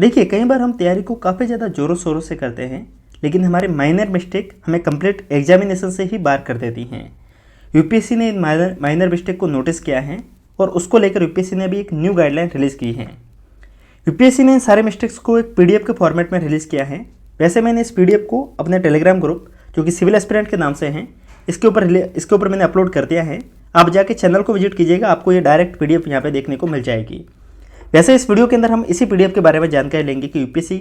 देखिए, कई बार हम तैयारी को काफ़ी ज़्यादा ज़ोरों शोरों से करते हैं, लेकिन हमारे माइनर मिस्टेक हमें कंप्लीट एग्जामिनेशन से ही बाहर कर देती हैं। यूपीएससी ने इन माइनर मिस्टेक को नोटिस किया है और उसको लेकर यूपीएससी ने अभी एक न्यू गाइडलाइन रिलीज़ की है। यूपीएससी ने इन सारे मिस्टेक्स को एक पीडीएफ के फॉर्मेट में रिलीज़ किया है। वैसे मैंने इस पीडीएफ को अपने टेलीग्राम ग्रुप, जो कि सिविल एस्पिरेंट के नाम से हैं, इसके ऊपर मैंने अपलोड कर दिया है। आप जाके चैनल को विजिट कीजिएगा, आपको ये डायरेक्ट पीडीएफ यहाँ पे देखने को मिल जाएगी। वैसे इस वीडियो के अंदर हम इसी पीडीएफ के बारे में जानकारी लेंगे कि यूपीएससी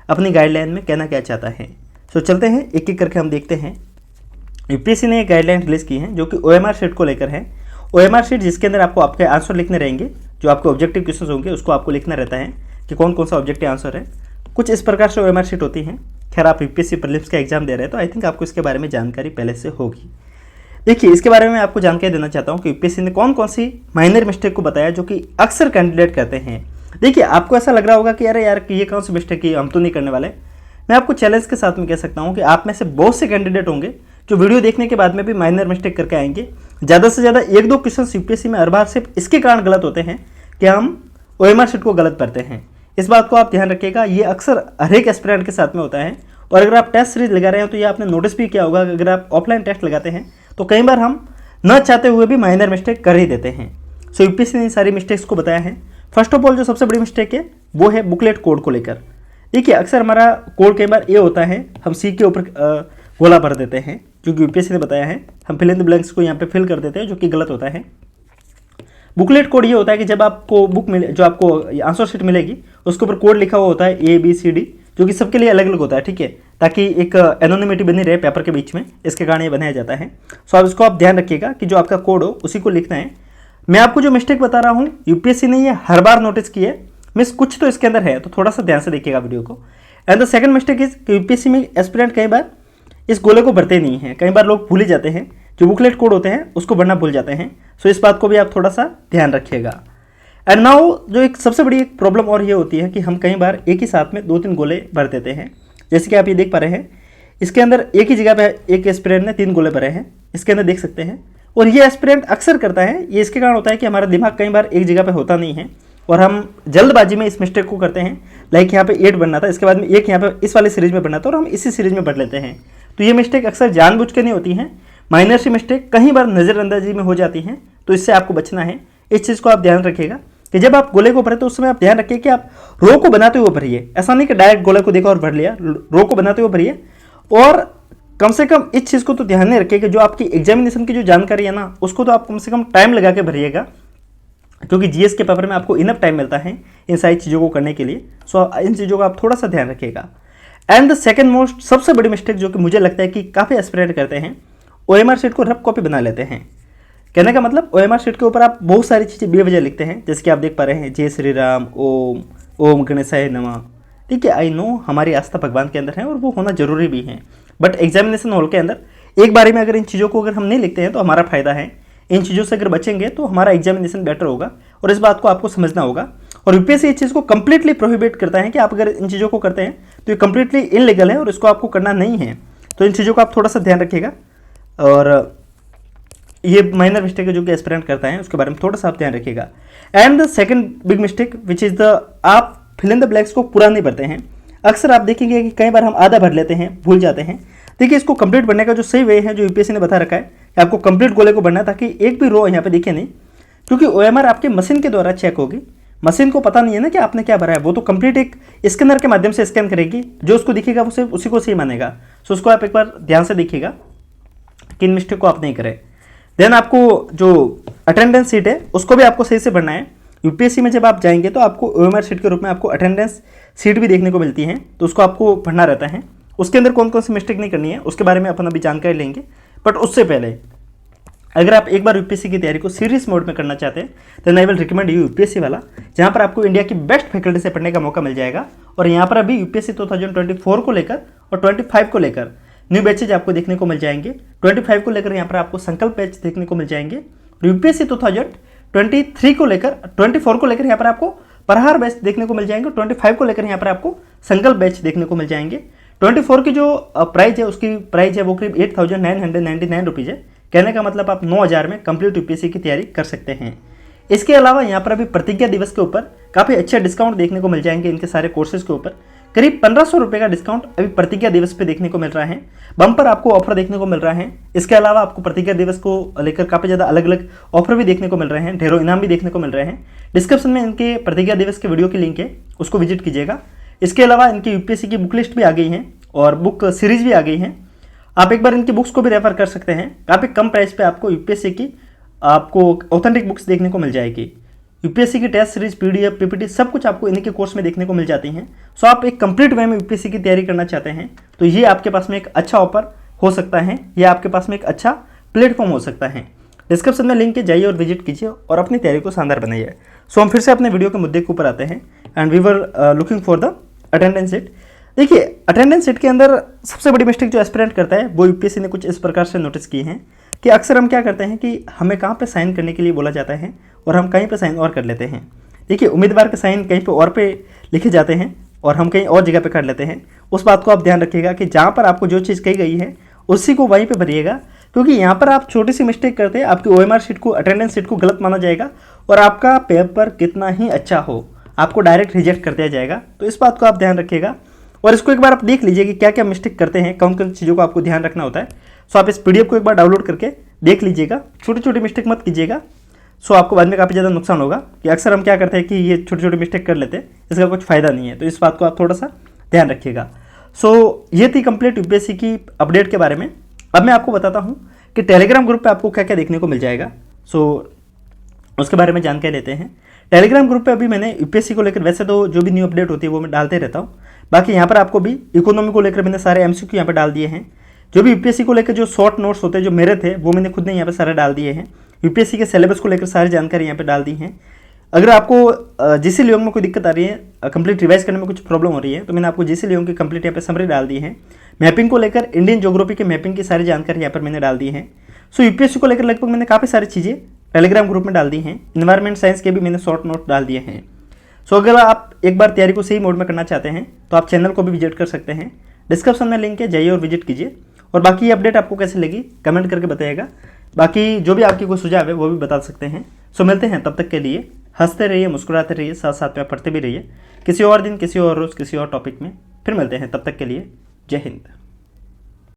अपनी गाइडलाइन में कहना क्या चाहता है। सो चलते हैं, एक एक करके हम देखते हैं। यूपीएससी ने एक गाइडलाइन रिलीज़ की है जो कि ओएमआर शीट को लेकर है। ओएमआर शीट जिसके अंदर आपको आपके आंसर लिखने रहेंगे, जो आपके ऑब्जेक्टिव क्वेश्चन होंगे उसको आपको लिखना रहता है कि कौन कौन सा ऑब्जेक्टिव आंसर है। कुछ इस प्रकार से ओएमआर शीट होती हैं। खैर, आप यूपीएससी प्रीलिम्स का एग्जाम दे रहे हैं तो आई थिंक आपको इसके बारे में जानकारी पहले से होगी। देखिए, इसके बारे में आपको जानकारी देना चाहता हूँ कि यूपीएससी ने कौन कौन सी माइनर मिस्टेक को बताया जो कि अक्सर कैंडिडेट करते हैं। देखिए, आपको ऐसा लग रहा होगा कि अरे यार कि ये कौन सी मिस्टेक है, हम तो नहीं करने वाले। मैं आपको चैलेंज के साथ में कह सकता हूँ कि आप में से बहुत से कैंडिडेट होंगे जो वीडियो देखने के बाद में भी माइनर मिस्टेक करके आएंगे। ज़्यादा से ज़्यादा एक दो क्वेश्चन यूपीएससी में हर बार सिर्फ इसके कारण गलत होते हैं कि हम ओएमआर शीट को गलत पढ़ते हैं। इस बात को आप ध्यान रखिएगा, ये अक्सर हर एक एस्पिरेंट के साथ में होता है। और अगर आप टेस्ट सीरीज लगा रहे हैं तो ये आपने नोटिस भी किया होगा, अगर आप ऑफलाइन टेस्ट लगाते हैं तो कई बार हम न चाहते हुए भी माइनर मिस्टेक कर ही देते हैं। सो यूपीएससी ने इन सारी मिस्टेक्स को बताया है। फर्स्ट ऑफ ऑल, जो सबसे बड़ी मिस्टेक है वो है बुकलेट कोड को लेकर। देखिए, अक्सर हमारा कोड कई बार ये होता है, हम सी के ऊपर गोला भर देते हैं, जो कि यूपीएससी ने बताया है। हम फिल इन द ब्लैंक्स को यहाँ पे फिल कर देते हैं, जो कि गलत होता है। बुकलेट कोड ये होता है कि जब आपको बुक मिले, जो आपको आंसर शीट मिलेगी उसके ऊपर कोड लिखा हुआ होता है ABCD, जो कि सबके लिए अलग अलग होता है, ठीक है, ताकि एक एनोनिमिटी बनी रहे पेपर के बीच में, इसके कारण ये बनाया जाता है। सो अब इसको आप ध्यान रखिएगा कि जो आपका कोड हो उसी को लिखना है। मैं आपको जो मिस्टेक बता रहा हूँ यूपीएससी ने ये हर बार नोटिस की है। मिस कुछ तो इसके अंदर है, तो थोड़ा सा ध्यान से देखिएगा वीडियो को। And the second mistake is कि यूपीएससी में एस्पिरेंट कई बार इस गोले को भरते नहीं हैं। कई बार लोग भूल ही जाते हैं, जो बुकलेट कोड होते हैं उसको भरना भूल जाते हैं। सो इस बात को भी आप थोड़ा सा ध्यान रखिएगा। एंड नाउ जो एक सबसे बड़ी एक प्रॉब्लम और ये होती है कि हम कई बार एक ही साथ में 2-3 गोले भर देते हैं। जैसे कि आप ये देख पा रहे हैं, इसके अंदर एक ही जगह पे एक एस्पिरेंट ने 3 गोले भरे हैं, इसके अंदर देख सकते हैं। और ये एस्पिरेंट अक्सर करता है, ये इसके कारण होता है कि हमारा दिमाग कई बार एक जगह पे होता नहीं है और हम जल्दबाजी में इस मिस्टेक को करते हैं। लाइक यहाँ पे 8 बनना था, इसके बाद में एक यहाँ पे इस वाले सीरीज में बनना था और हम इसी सीरीज में भर लेते हैं। तो ये मिस्टेक अक्सर जानबूझ के नहीं होती हैं, माइनर सी मिस्टेक कई बार नज़रअंदाजी में हो जाती हैं। तो इससे आपको बचना है। इस चीज़ को आप ध्यान रखिएगा कि जब आप गोले को भरें तो उस समय आप ध्यान रखिए कि आप रो को बनाते हुए भरिए। ऐसा नहीं कि डायरेक्ट गोले को देखा और भर लिया, रो को बनाते हुए भरिए। और कम से कम इस चीज़ को तो ध्यान में रखिए कि जो आपकी एग्जामिनेशन की जो जानकारी है ना, उसको तो आप कम से कम टाइम लगा के भरिएगा, क्योंकि जीएस के पेपर में आपको इनफ टाइम मिलता है इन सारी चीज़ों को करने के लिए। सो इन चीज़ों का आप थोड़ा सा ध्यान रखिएगा। एंड द सेकंड मोस्ट सबसे बड़ी मिस्टेक जो कि मुझे लगता है कि काफ़ी एस्पिरेंट करते हैं, ओएमआर शीट को रफ कॉपी बना लेते हैं। कहने का मतलब, ओएमआर शीट के ऊपर आप बहुत सारी चीज़ें बेवजह लिखते हैं, जैसे कि आप देख पा रहे हैं जय श्री राम, ओम गणेशाय नमः। ठीक है, आई नो हमारी आस्था भगवान के अंदर है और वो होना जरूरी भी है, बट एग्जामिनेशन हॉल के अंदर एक बारी में अगर इन चीज़ों को अगर हम नहीं लिखते हैं तो हमारा फायदा है। इन चीज़ों से अगर बचेंगे तो हमारा एग्जामिनेशन बेटर होगा और इस बात को आपको समझना होगा। और यूपीएससी इस चीज़ को कंप्लीटली प्रोहिबिट करता है कि आप अगर इन चीज़ों को करते हैं तो ये कंप्लीटली इनलीगल है और इसको आपको करना नहीं है। तो इन चीज़ों को आप थोड़ा सा ध्यान रखिएगा। और ये माइनर मिस्टेक है जो कि एस्पिरेंट करता है, उसके बारे में थोड़ा सा आप ध्यान रखिएगा। And the second big mistake which is आप फिल इन द ब्लैंक्स को पूरा नहीं भरते हैं। अक्सर आप देखेंगे कि कई बार हम आधा भर लेते हैं, भूल जाते हैं। देखिए, इसको कंप्लीट भरने का जो सही वे है, जो यूपीएससी ने बता रखा है कि आपको कंप्लीट गोले को भरना है, ताकि एक भी रो यहाँ पे दिखे नहीं, क्योंकि ओएमआर आपके मशीन के द्वारा चेक होगी। मशीन को पता नहीं है ना कि आपने क्या भरा है, वो तो कंप्लीट एक स्कैनर के माध्यम से स्कैन करेगी, जो उसको दिखेगा वो सिर्फ उसी को सही मानेगा। सो उसको आप एक बार ध्यान से देखिएगा कि इन मिस्टेक को आप नहीं करें। देन आपको जो अटेंडेंस सीट है उसको भी आपको सही से भरना है। यूपीएससी में जब आप जाएंगे तो आपको ओएमआर शीट के रूप में आपको अटेंडेंस सीट भी देखने को मिलती है, तो उसको आपको भरना रहता है। उसके अंदर कौन कौन सी मिस्टेक नहीं करनी है उसके बारे में अपन अभी जानकारी लेंगे। बट उससे पहले, अगर आप एक बार यूपीएससी की तैयारी को सीरियस मोड में करना चाहते हैं then I will recommend you UPSC वाला, जहाँ पर आपको इंडिया की बेस्ट फैकल्टी से पढ़ने का मौका मिल जाएगा। और यहाँ पर अभी यूपीएससी 2024 को लेकर और 25 को लेकर न्यू बैचेज आपको देखने को मिल जाएंगे। 25 को लेकर यहाँ पर आपको संकल्प बैच देखने को मिल जाएंगे। यूपीएससी 2023 को लेकर 24 को लेकर यहाँ पर आपको प्रहार बैच देखने को मिल जाएंगे। 25 को लेकर यहाँ पर आपको संकल्प बैच देखने को मिल जाएंगे। 24 की जो प्राइस है उसकी प्राइस है वो करीब 8,999 रुपीज़ है। कहने का मतलब आप 9,000 में कंप्लीट यूपीएससी की तैयारी कर सकते हैं। इसके अलावा यहाँ पर अभी प्रतिज्ञा दिवस के ऊपर काफ़ी अच्छे डिस्काउंट देखने को मिल जाएंगे इनके सारे कोर्सेज के ऊपर। करीब 1500 रुपये का डिस्काउंट अभी प्रतिज्ञा दिवस पे देखने को मिल रहा है। बम्पर आपको ऑफर देखने को मिल रहा है। इसके अलावा आपको प्रतिज्ञा दिवस को लेकर काफ़ी ज़्यादा अलग अलग ऑफर भी देखने को मिल रहे हैं, ढेरों इनाम भी देखने को मिल रहे हैं। डिस्क्रिप्शन में इनके प्रतिज्ञा दिवस के वीडियो की लिंक है, उसको विजिट कीजिएगा। इसके अलावा इनकी यूपीएससी की बुक लिस्ट भी आ गई है और बुक सीरीज भी आ गई है। आप एक बार इनकी बुक्स को भी रेफर कर सकते हैं। काफ़ी कम प्राइस पे आपको यूपीएससी की आपको ऑथेंटिक बुक्स देखने को मिल जाएगी। यूपीएससी की टेस्ट सीरीज, पीडीएफ, पीपीटी सब कुछ आपको इन्हीं के कोर्स में देखने को मिल जाती हैं। सो आप एक कंप्लीट वे में यूपीएससी की तैयारी करना चाहते हैं तो ये आपके पास में एक अच्छा ऑफर हो सकता है, ये आपके पास में एक अच्छा प्लेटफॉर्म हो सकता है। डिस्क्रिप्शन में लिंक है, जाइए और विजिट कीजिए और अपनी तैयारी को शानदार बनाइए। सो हम फिर से अपने वीडियो के मुद्दे के ऊपर आते हैं and we were looking for the attendance sheet. देखिए, अटेंडेंस शीट के अंदर सबसे बड़ी मिस्टेक जो एस्पिरेंट करता है वो यूपीएससी ने कुछ इस प्रकार से नोटिस की है कि अक्सर हम क्या करते हैं कि हमें कहाँ पे साइन करने के लिए बोला जाता है और हम कहीं पे साइन और कर लेते हैं। देखिए, उम्मीदवार के साइन कहीं पे और पे लिखे जाते हैं और हम कहीं और जगह पे कर लेते हैं। उस बात को आप ध्यान रखिएगा कि जहाँ पर आपको जो चीज़ कही गई है उसी को वहीं पे भरिएगा, क्योंकि यहाँ पर आप छोटी सी मिस्टेक करते हैं आपकी ओएमआर शीट को, अटेंडेंस शीट को गलत माना जाएगा और आपका पेपर कितना ही अच्छा हो आपको डायरेक्ट रिजेक्ट कर दिया जाएगा। तो इस बात को आप ध्यान रखिएगा और इसको एक बार आप देख लीजिए कि क्या क्या मिस्टेक करते हैं, कौन कौन चीज़ों को आपको ध्यान रखना होता है। सो आप इस पीडीएफ को एक बार डाउनलोड करके देख लीजिएगा, छोटी छोटी मिस्टेक मत कीजिएगा। सो आपको बाद में काफ़ी ज़्यादा नुकसान होगा कि अक्सर हम क्या करते हैं कि ये छोटी छोटी मिस्टेक कर लेते हैं, इसका कुछ फ़ायदा नहीं है। तो इस बात को आप थोड़ा सा ध्यान रखिएगा। सो ये थी कंप्लीट यूपीएससी की अपडेट के बारे में। अब मैं आपको बताता हूँ कि टेलीग्राम ग्रुप पे आपको क्या क्या देखने को मिल जाएगा। सो उसके बारे में जानकारी लेते हैं। टेलीग्राम ग्रुप पे अभी मैंने यूपीएससी को लेकर, वैसे तो जो भी न्यू अपडेट होती है वो मैं डालते रहता हूँ, बाकी यहाँ पर आपको भी इकोनॉमी को लेकर मैंने सारे एमसीक्यू यहाँ पर डाल दिए हैं। जो भी यूपीएससी को लेकर जो शॉर्ट नोट्स होते हैं जो मेरे थे वो मैंने खुद ने यहाँ पे सारे डाल दिए हैं। यूपीएससी के सिलेबस को लेकर सारी जानकारी यहाँ पे डाल दी है। अगर आपको जीसी लियोंग में कोई दिक्कत आ रही है, कंप्लीट रिवाइज करने में कुछ प्रॉब्लम हो रही है, तो मैंने आपको जीसी लियोंग की कंप्लीट यहाँ पे समरी डाल दी है। मैपिंग को लेकर इंडियन ज्योग्राफी के मैपिंग की सारी जानकारी यहाँ पर मैंने डाल दी है। सो यूपीएससी को लेकर लगभग मैंने काफ़ी सारी चीज़ें टेलीग्राम ग्रुप में डाल दी हैं। इन्वायरमेंट साइंस के भी मैंने शॉर्ट नोट डाल दिए हैं। सो अगर आप एक बार तैयारी को सही मोड में करना चाहते हैं तो आप चैनल को भी विजिट कर सकते हैं। डिस्क्रिप्शन में लिंक है, जाइए और विजिट कीजिए। और बाकी ये अपडेट आपको कैसी लगी कमेंट करके बताइएगा। बाकी जो भी आपकी कोई सुझाव है वो भी बता सकते हैं। सो मिलते हैं, तब तक के लिए हंसते रहिए, मुस्कुराते रहिए, साथ साथ में पढ़ते भी रहिए। किसी और दिन, किसी और रोज़, किसी और टॉपिक में फिर मिलते हैं। तब तक के लिए जय हिंद।